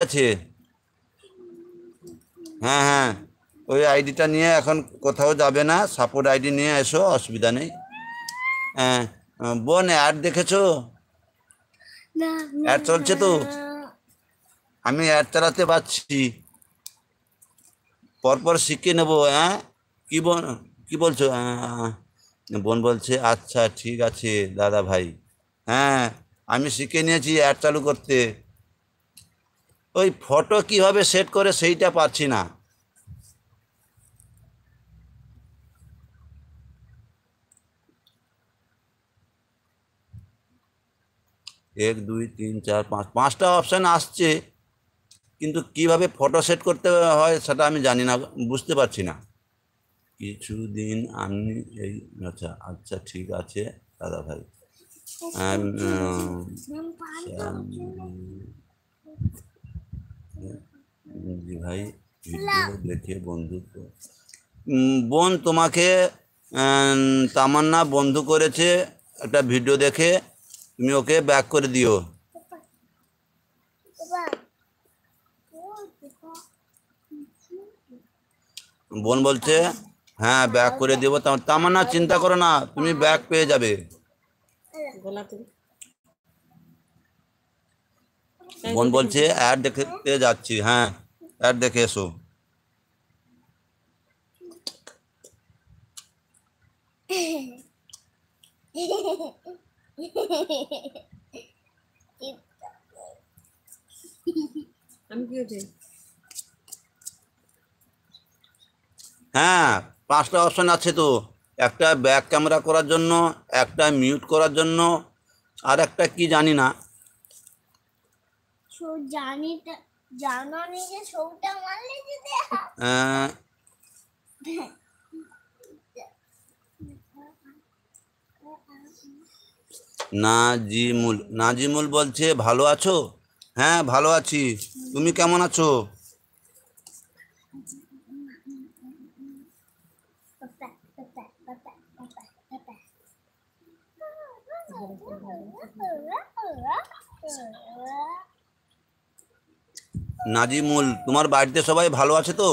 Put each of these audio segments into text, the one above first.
আছে। হ্যাঁ হ্যাঁ, ওই আইডিটা নিয়ে এখন কোথাও যাবে না, সাপোর্ট আইডি নিয়ে এসো, অসুবিধা নেই। হ্যাঁ, বোন অ্যাড দেখেছো? অ্যাড চলছে তো? আমি অ্যাড চালাতে পারছি, পরপর শিখে নেবো। হ্যাঁ, কি বোন, কি বলছো? বোন বলছে আচ্ছা ঠিক আছে দাদা ভাই। হ্যাঁ, আমি শিখে নিয়েছি অ্যাড চালু করতে। ওই ফটো কিভাবে সেট করে সেইটা পারছি না। 1 2 3 4 5, 5টা অপশান আসছে, কিন্তু কিভাবে ফটো সেট করতে হয় সেটা আমি জানি না, বুঝতে পারছি না। কিছুদিন আমি এই, আচ্ছা আচ্ছা ঠিক আছে দাদা ভাই। জি ভাই, ভিডিও দেখে বন্ধুত্ব। বোন তোমাকে তামান্না বন্ধু করেছে একটা ভিডিও দেখে, তুমি ওকে ব্যাক করে দিও। বোন বলছে হ্যাঁ ব্যাক করে দেবো। তামান্না চিন্তা করো না, তুমি ব্যাক পেয়ে যাবে। বোন বলছে অ্যাড দেখতে যাচ্ছি। হ্যাঁ, অ্যাড দেখে এসো। হ্যাঁ, 5টা অপশান আছে তো। একটা ব্যাক ক্যামেরা করার জন্য, একটা মিউট করার জন্য, আর একটা কি জানি না। নাজিমুল, নাজিমুল বলছে ভালো আছো? হ্যাঁ ভালো আছি, তুমি কেমন আছো? নাজিমুল, তোমার বাড়িতে সবাই ভালো আছে তো?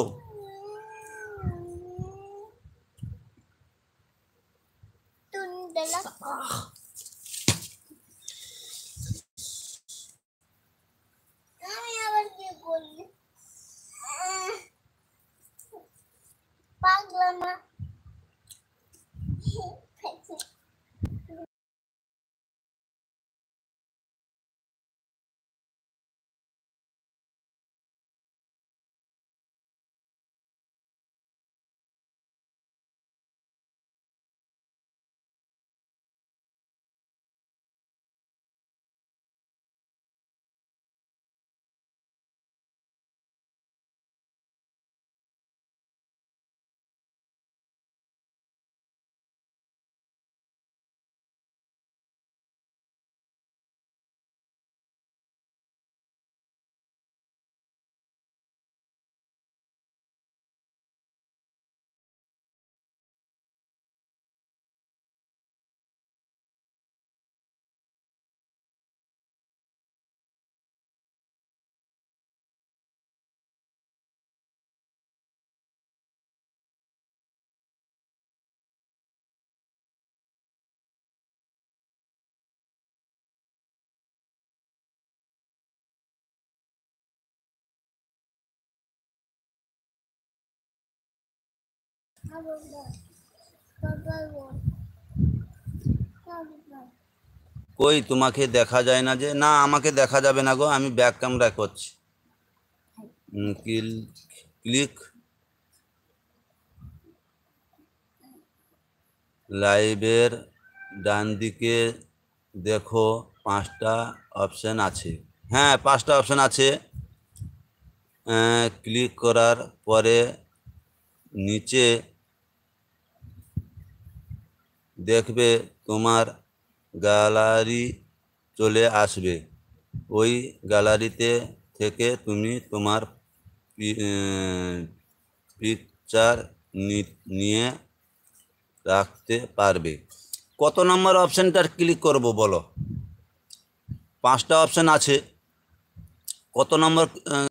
কই তোমাকে দেখা যায় না যে? না, আমাকে দেখা যাবে না গো, আমি ব্যাক ক্যামেরা করছি। ক্লিক লাইভের ডান দিকে দেখো, 5টা অপশান আছে। হ্যাঁ, 5টা অপশান আছে। ক্লিক করার পরে নিচে দেখবে তোমার গ্যালারি চলে আসবে। ওই গ্যালারিতে থেকে তুমি তোমার পিকচার নিয়ে রাখতে পারবে। কত নম্বর অপশানটার ক্লিক করব বলো? 5টা অপশান আছে, কত নম্বর